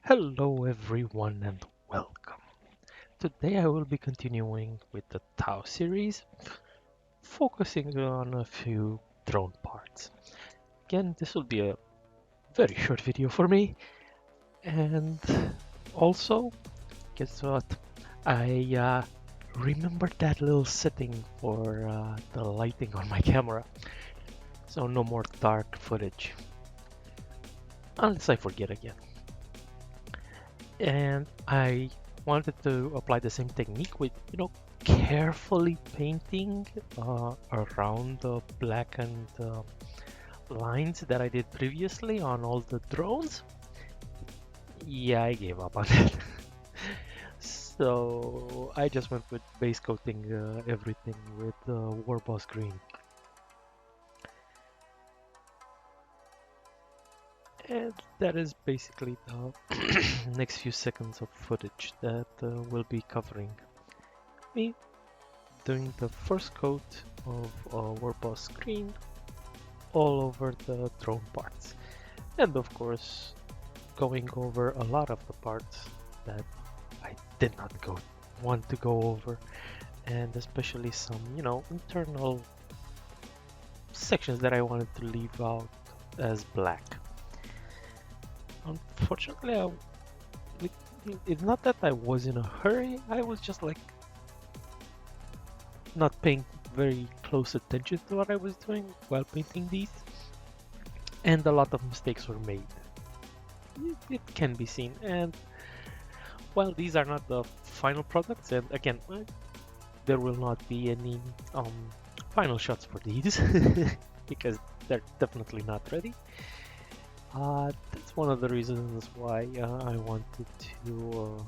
Hello everyone and welcome. Today I will be continuing with the Tau series, focusing on a few drone parts. Again, this will be a very short video for me, and also, guess what? I remembered that little setting for the lighting on my camera, so no more dark footage, unless I forget again. And I wanted to apply the same technique with, carefully painting around the blackened lines that I did previously on all the drones. Yeah, I gave up on it. So I just went with base coating everything with Warboss Green. And that is basically the next few seconds of footage that we'll be covering. Me doing the first coat of Warboss Green all over the drone parts, and of course going over a lot of the parts that I did not want to go over, and especially some internal sections that I wanted to leave out as black. Unfortunately, it's not that I was in a hurry, I was just like not paying very close attention to what I was doing while painting these, and a lot of mistakes were made. It can be seen, and while these are not the final products, and again, there will not be any final shots for these because they're definitely not ready. That's one of the reasons why I wanted to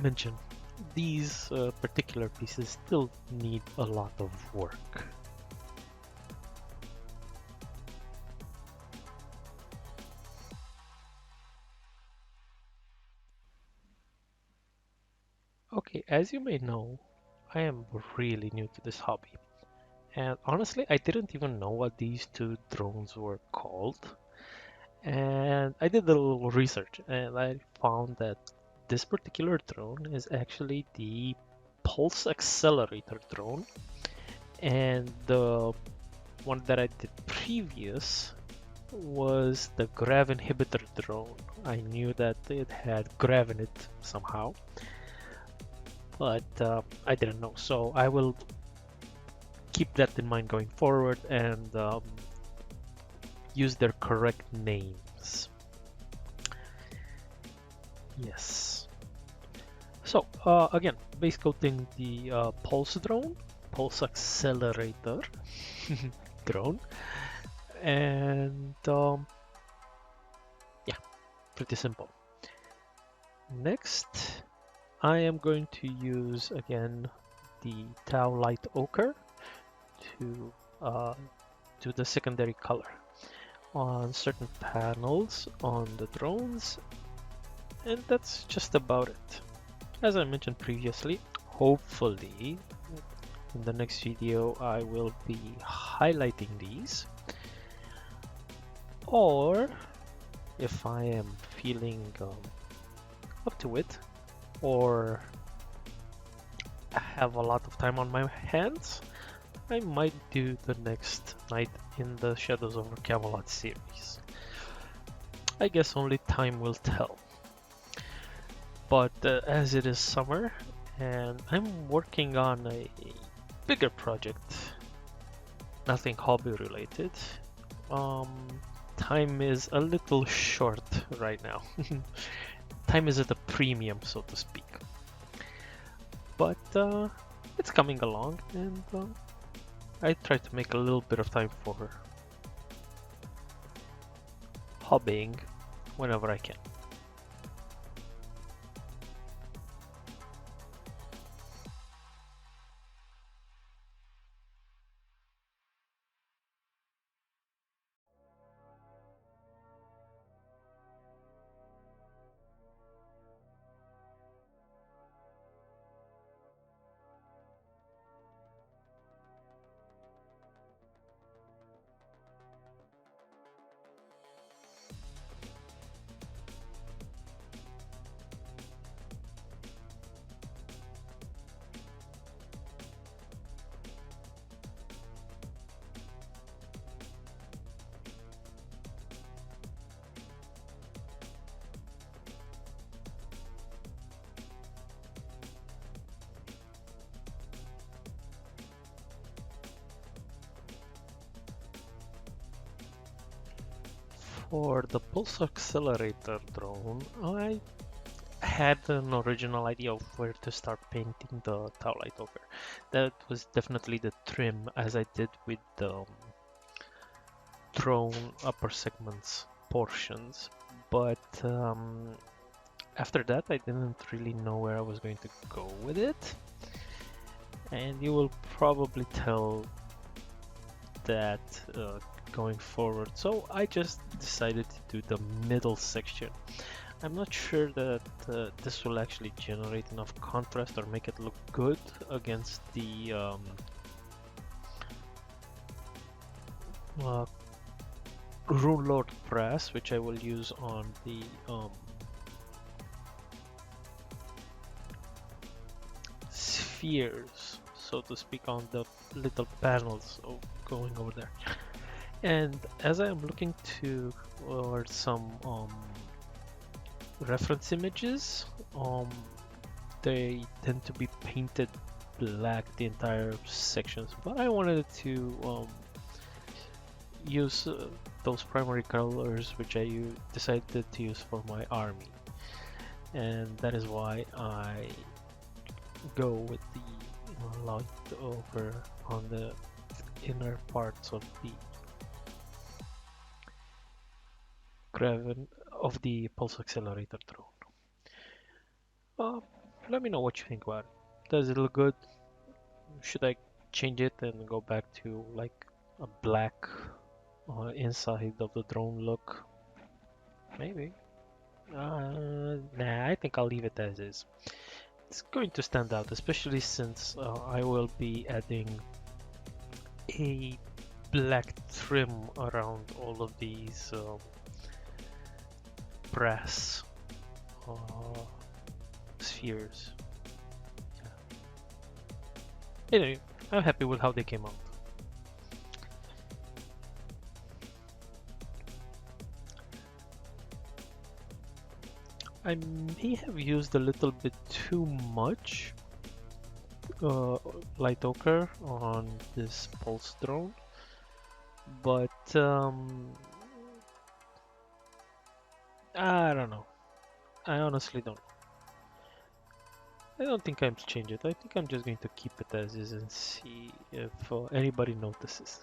mention these particular pieces still need a lot of work. Okay, as you may know, I am really new to this hobby, and honestly I didn't even know what these two drones were called. And I did a little research and I found that this particular drone is actually the Pulse Accelerator Drone, and the one that I did previous was the Grav-Inhibitor Drone. I knew that it had Grav in it somehow, but I didn't know, so I will keep that in mind going forward and use their correct names. Yes. So again, base coating the Pulse drone, Pulse Accelerator drone, and yeah, pretty simple. Next, I am going to use again the Tau Light Ochre to do the secondary color on certain panels on the drones, and that's just about it. As I mentioned previously, hopefully in the next video I will be highlighting these, or if I am feeling up to it, or have a lot of time on my hands, I might do the next Night in the Shadows over Camelot series. I guess only time will tell. But as it is summer and I'm working on a bigger project, nothing hobby related, time is a little short right now. Time is at a premium, so to speak. But it's coming along, and I try to make a little bit of time for hobbying whenever I can. For the Pulse Accelerator drone, I had an original idea of where to start painting the Towlight Ochre. That was definitely the trim, as I did with the drone upper segments portions. But after that, I didn't really know where I was going to go with it. And you will probably tell that going forward. So I just decided to do the middle section. I'm not sure that this will actually generate enough contrast or make it look good against the Runelord Brass, which I will use on the spheres, so to speak, on the little panels going over there. And as I am looking towards some reference images, they tend to be painted black, the entire sections, but I wanted to use those primary colors which I decided to use for my army, and that is why I go with the light over on the inner parts of the of the Pulse Accelerator drone. Let me know what you think about it. Does it look good? Should I change it and go back to like a black inside of the drone look? Maybe. Nah, I think I'll leave it as is. It's going to stand out, especially since I will be adding a black trim around all of these brass spheres. Yeah. Anyway, I'm happy with how they came out. I may have used a little bit too much light ochre on this pulse drone, but I don't know. I honestly don't. I don't think I'm to change it. I think I'm just going to keep it as is and see if anybody notices.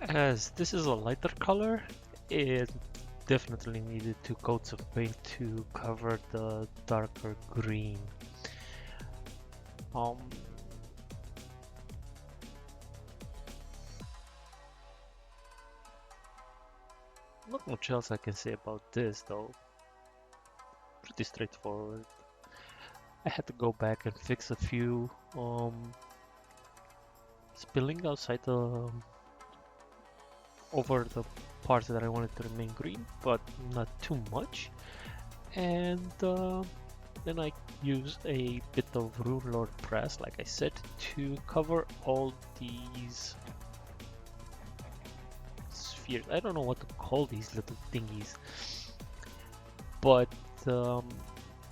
As this is a lighter color, it definitely needed 2 coats of paint to cover the darker green. Not much else I can say about this though. Pretty straightforward. I had to go back and fix a few spilling outside the over the parts that I wanted to remain green, but not too much. And then I used a bit of Runelord Brass, like I said, to cover all these spheres. I don't know what to call these little thingies, but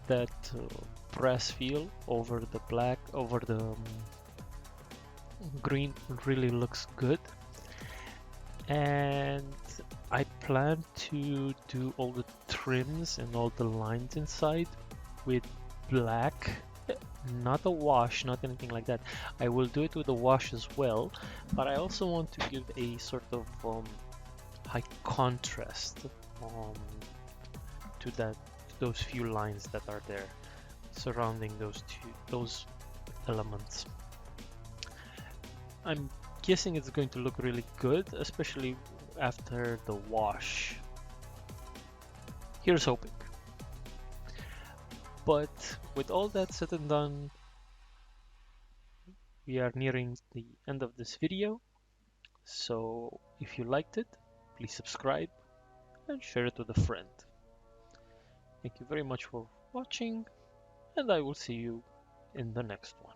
that brass feel over the black, over the green really looks good. And I plan to do all the trims and all the lines inside with black, not a wash, not anything like that. I will do it with a wash as well, but I also want to give a sort of high contrast to those few lines that are there surrounding those elements. I'm guessing it's going to look really good, especially after the wash. Here's hoping. But with all that said and done, we are nearing the end of this video. So if you liked it, please subscribe and share it with a friend. Thank you very much for watching, and I will see you in the next one.